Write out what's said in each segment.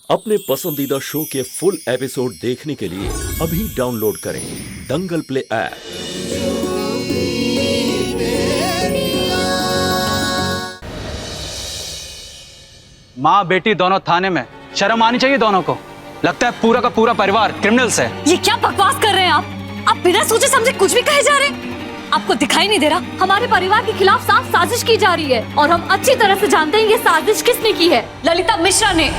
अपने पसंदीदा शो के फुल एपिसोड देखने के लिए अभी डाउनलोड करें दंगल प्ले ऐप। माँ बेटी दोनों थाने में, शर्म आनी चाहिए दोनों को। लगता है पूरा का पूरा परिवार क्रिमिनल्स है। ये क्या बकवास कर रहे हैं आप बिना सोचे समझे कुछ भी कहे जा रहे हैं। आपको दिखाई नहीं दे रहा हमारे परिवार के खिलाफ साफ साजिश की जा रही है और हम अच्छी तरह से जानते हैं ये साजिश किसने की है। ललिता मिश्रा ने।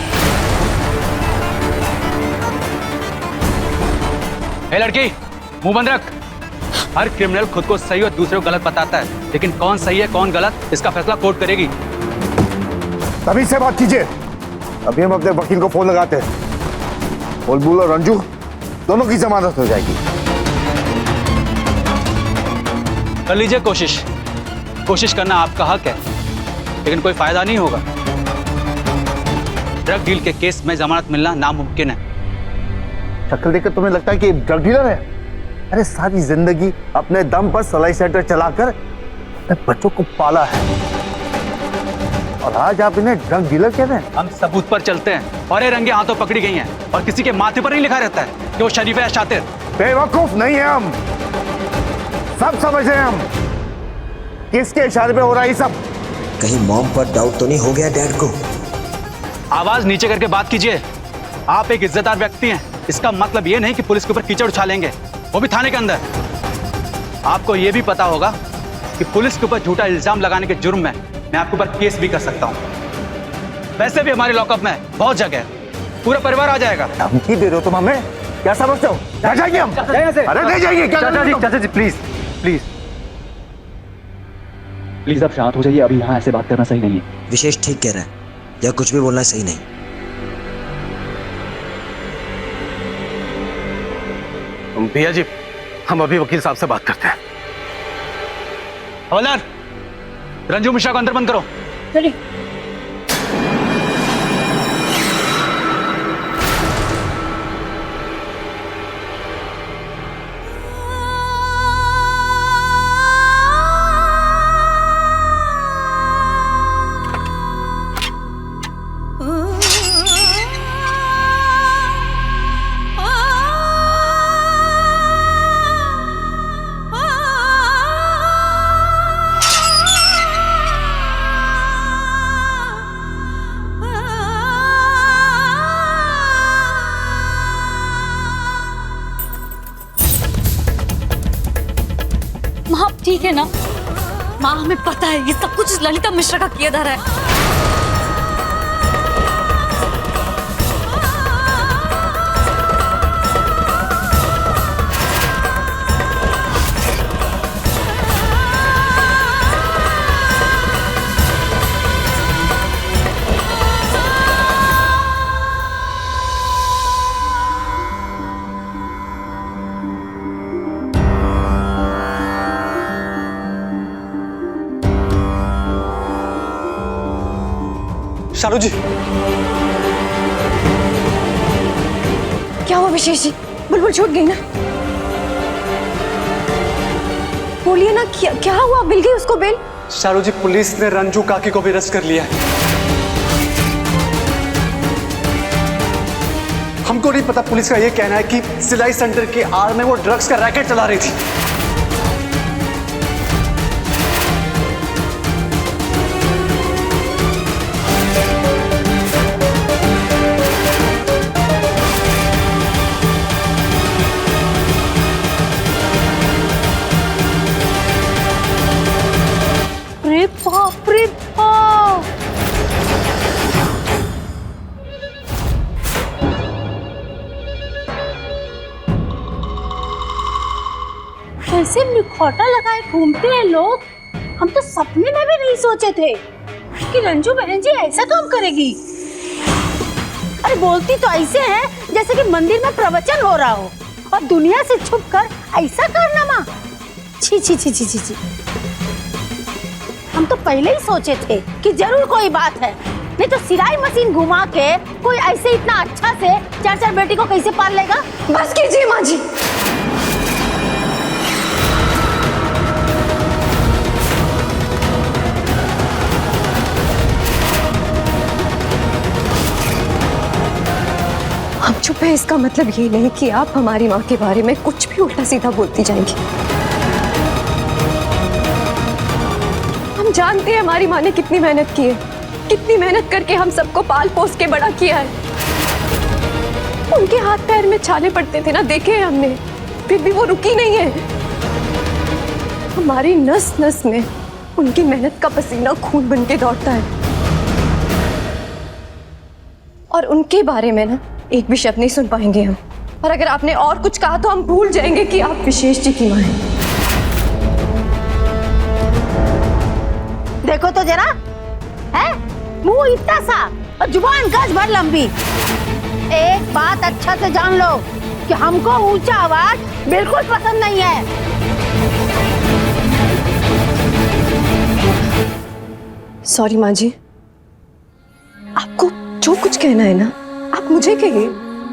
ए लड़की, मुंह बंद रख। हर क्रिमिनल खुद को सही और दूसरे को गलत बताता है, लेकिन कौन सही है कौन गलत इसका फैसला कोर्ट करेगी। तभी से बात कीजिए। अभी हम अपने वकील को फोन लगाते हैं। बुलबुल और रंजू दोनों की जमानत हो जाएगी। कर लीजिए कोशिश करना आपका हक है, लेकिन कोई फायदा नहीं होगा। ड्रग डील के केस में जमानत मिलना नामुमकिन है। शक्ल देखकर तुम्हें लगता है कि ड्रग डीलर है? अरे सारी जिंदगी अपने दम पर सलाई सेंटर चलाकर अपने बच्चों को पाला है और आज आप इन्हें ड्रग डीलर कह रहे हैं? हम सबूत पर चलते हैं और ये रंगे हाथों पकड़ी गई हैं और किसी के माथे पर नहीं लिखा रहता है कि वो शरीफ है या शातिर। बेवकूफ नहीं है हम, सब समझ रहे हैं हम किसके इशारे पे हो रहा है ये सब। कहीं मॉम पर डाउट तो नहीं हो गया डैड को? आवाज नीचे करके बात कीजिए। आप एक इज्जतदार व्यक्ति हैं, इसका मतलब ये नहीं कि पुलिस के ऊपर कीचड़ उछालेंगे, वो भी थाने के अंदर। आपको ये भी पता होगा कि पुलिस के ऊपर झूठा इल्जाम लगाने के जुर्म में मैं आपके ऊपर केस भी कर सकता हूँ। वैसे भी हमारे लॉकअप में बहुत जगह है, पूरा परिवार आ जाएगा। धमकी दे रहे हो तुम हमें? क्या समझते हो? जा जाएंगे हम। अरे नहीं जाएंगे। चाचा जी प्लीज प्लीज प्लीज आप शांत हो जाइए। अभी यहाँ ऐसे बात करना सही नहीं है। विशेष ठीक कह रहा है, या कुछ भी बोलना सही नहीं। भैया जी, हम अभी वकील साहब से बात करते हैं। हवलदार, रंजू मिश्रा को अंदर बंद करो। चलिए। माँ ठीक है ना? माँ हमें पता है ये सब कुछ ललिता मिश्रा का किया जा रहा है। शालू जी, क्या हुआ विशेष जी? बुलबुल छूट गई ना? बोलिए ना, क्या हुआ? मिल गई उसको बेल? शालू जी, पुलिस ने रंजू काकी को भी अरेस्ट कर लिया है। हमको नहीं पता, पुलिस का यह कहना है कि सिलाई सेंटर की आड़ में वो ड्रग्स का रैकेट चला रही थी। बाप रे बाप! ऐसे मुखौटा लगाए घूमते हैं लोग। हम तो सपने में भी नहीं सोचे थे कि रंजू बहन जी ऐसा काम करेगी। अरे बोलती तो ऐसे है जैसे कि मंदिर में प्रवचन हो रहा हो और दुनिया से छुपकर ऐसा कारनामा। छी छी छी छी छी छी। हम तो पहले ही सोचे थे कि जरूर कोई बात है, नहीं तो सिलाई मशीन घुमा के कोई ऐसे इतना अच्छा से चार चार बेटी को कैसे पाल लेगा। बस कीजिए माँ जी। हम चुप है इसका मतलब ये नहीं कि आप हमारी माँ के बारे में कुछ भी उल्टा सीधा बोलती जाएंगी। हम जानते हैं हमारी माँ ने कितनी मेहनत की है, कितनी मेहनत करके हम सबको पाल पोस के बड़ा किया है। उनके हाथ पैर में छाले पड़ते थे ना, देखे हैं हमने, फिर भी वो रुकी नहीं है। हमारी नस नस में उनकी मेहनत का पसीना खून बन के दौड़ता है। और उनके बारे में ना एक भी शब्द नहीं सुन पाएंगे हम। और अगर आपने और कुछ कहा तो हम भूल जाएंगे कि आप विशेष जी की मां हैं। देखो तो जरा, है मुंह इतना सा और जुबान गज भर लंबी। एक बात अच्छा से जान लो कि हमको ऊंचा आवाज बिल्कुल पसंद नहीं है। सॉरी माँ जी, आपको जो कुछ कहना है ना आप मुझे कहिए।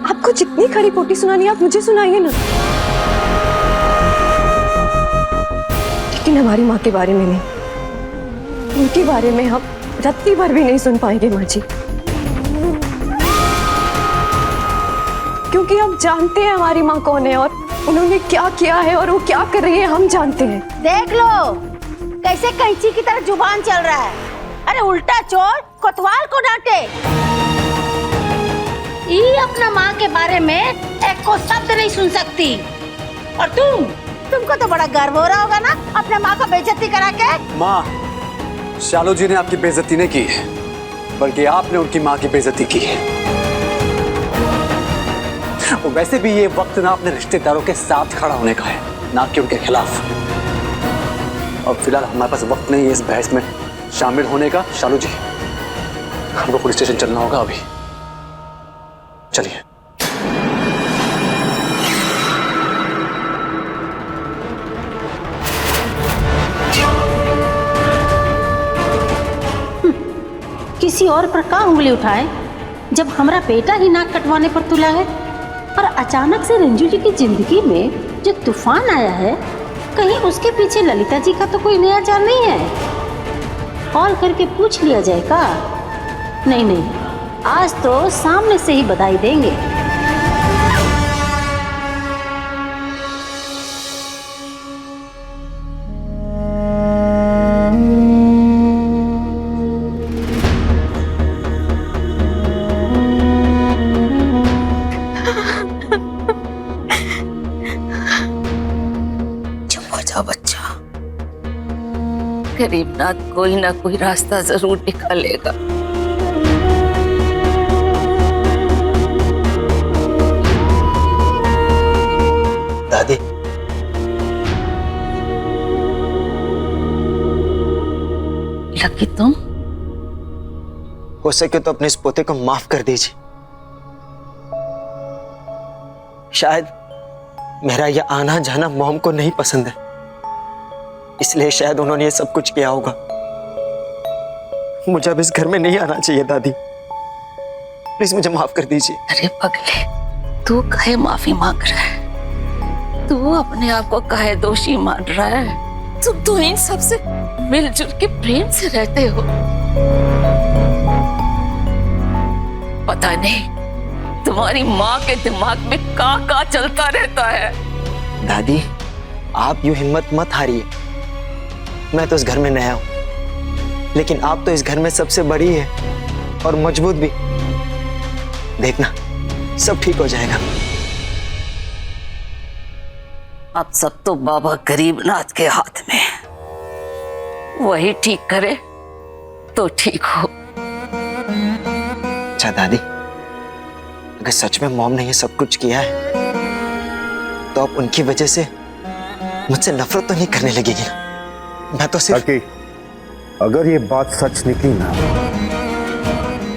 आपको जितनी खड़ी पोटी सुनानी है आप मुझे सुनाइए ना, लेकिन हमारी माँ के बारे में नहीं, उनके बारे में हम रत्ती भर भी नहीं सुन पाएंगे माँ जी, क्योंकि हम जानते हैं हमारी माँ कौन है और उन्होंने क्या किया है और वो क्या कर रही है हम जानते हैं। देख लो कैसे कैंची की तरह जुबान चल रहा है। अरे उल्टा चोर कोतवाल को डांटे। ये अपना माँ के बारे में एक को शब्द नहीं सुन सकती। और तुमको तो बड़ा गर्व हो रहा होगा ना अपने माँ को बेइज्जती करा के। माँ, शालू जी ने आपकी बेइज्जती नहीं की है, बल्कि आपने उनकी माँ की बेइज्जती की है। और वैसे भी ये वक्त ना अपने रिश्तेदारों के साथ खड़ा होने का है, ना कि उनके खिलाफ। और फिलहाल हमारे पास वक्त नहीं है इस बहस में शामिल होने का। शालू जी, हमको पुलिस स्टेशन चलना होगा अभी। चलिए। किसी और पर का उंगली उठाए जब हमारा बेटा ही नाक कटवाने पर तुला है। और अचानक से रंजू जी की जिंदगी में जो तूफान आया है, कहीं उसके पीछे ललिता जी का तो कोई नया चाल नहीं है। कॉल करके पूछ लिया जाए का? नहीं, आज तो सामने से ही बधाई देंगे। बच्चा, गरीबनाथ कोई ना कोई रास्ता जरूर निकालेगा। दादी, लकी तुम हो सके तो अपने इस पोते को माफ कर दीजिए। शायद मेरा यह आना जाना मॉम को नहीं पसंद है, इसलिए शायद उन्होंने ये सब कुछ किया होगा। मुझे अब इस घर में नहीं आना चाहिए दादी, प्लीज मुझे माफ कर दीजिए। अरे पगले, तू काहे माफी मांग रहा है? तू अपने आप को काहे दोषी मान रहा है? तुम तो इन सबसे मिलजुल के प्रेम से रहते हो। पता नहीं तुम्हारी माँ के दिमाग में का चलता रहता है। दादी, आप यूं हिम्मत मत हारिए। मैं तो इस घर में नया हूं, लेकिन आप तो इस घर में सबसे बड़ी है और मजबूत भी। देखना सब ठीक हो जाएगा। अब सब तो बाबा गरीबनाथ के हाथ में है, वही ठीक करे तो ठीक हो। अच्छा दादी, अगर सच में मॉम ने ये सब कुछ किया है तो आप उनकी वजह से मुझसे नफरत तो नहीं करने लगेगी ना? मैं तो सिर्फ अगर ये बात सच निकली ना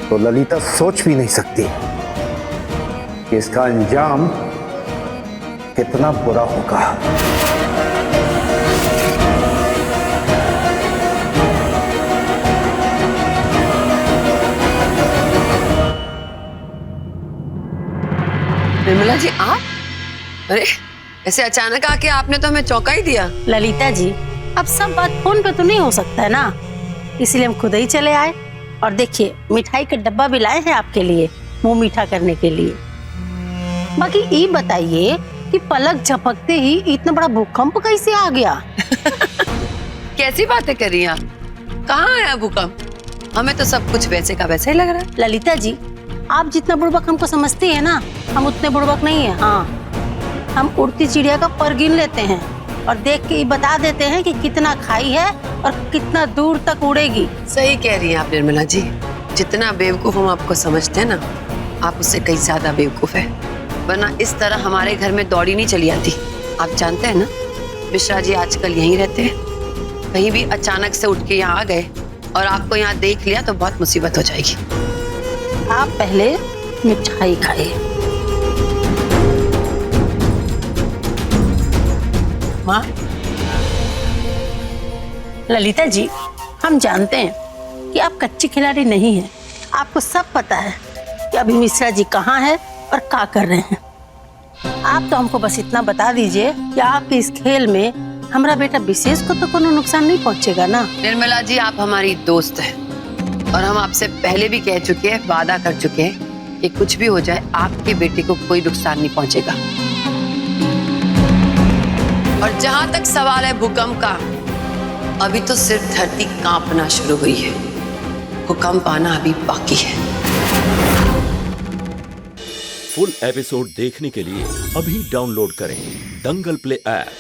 तो ललिता सोच भी नहीं सकती कि इसका अंजाम कितना बुरा होगा। निर्मला जी, आप? अरे ऐसे अचानक आके आपने तो हमें चौंका ही दिया। ललिता जी, अब सब बात फोन पे तो नहीं हो सकता है ना, इसलिए हम खुद ही चले आए। और देखिए, मिठाई का डब्बा भी लाए हैं आपके लिए, मुंह मीठा करने के लिए। बाकी ये बताइए कि पलक झपकते ही इतना बड़ा भूकंप कैसे आ गया? कैसी बातें कर रही हैं आप? कहाँ आया भूकंप? हमें तो सब कुछ वैसे का वैसा ही लग रहा है। ललिता जी, आप जितना बुड़बक हमको समझती हैं ना, हम उतने बुड़बक नहीं है। हाँ, हम उड़ती चिड़िया का पर गिन लेते हैं और देख के बता देते हैं कि कितना खाई है और कितना दूर तक उड़ेगी। सही कह रही हैं आप निर्मला जी। जितना बेवकूफ हम आपको समझते हैं ना, आप उससे कहीं ज्यादा बेवकूफ है। वरना इस तरह हमारे घर में दौड़ी नहीं चली आती। आप जानते हैं ना, मिश्रा जी आजकल यहीं रहते हैं। कहीं भी अचानक से उठ के यहाँ आ गए और आपको यहाँ देख लिया तो बहुत मुसीबत हो जाएगी। आप पहले मिठाई खाइए। माँ, ललिता जी, हम जानते हैं कि आप कच्ची खिलाड़ी नहीं हैं। आपको सब पता है कि अभी मिश्रा जी कहाँ है और क्या कर रहे हैं। आप तो हमको बस इतना बता दीजिए कि आपके इस खेल में हमारा बेटा विशेष को तो कोनो नुकसान नहीं पहुंचेगा ना? निर्मला जी, आप हमारी दोस्त हैं और हम आपसे पहले भी कह चुके हैं, वादा कर चुके हैं कि कुछ भी हो जाए आपके बेटे को कोई नुकसान नहीं पहुंचेगा। और जहां तक सवाल है भूकंप का, अभी तो सिर्फ धरती कांपना शुरू हुई है। भूकंप आना अभी बाकी है। फुल एपिसोड देखने के लिए अभी डाउनलोड करें दंगल प्ले ऐप।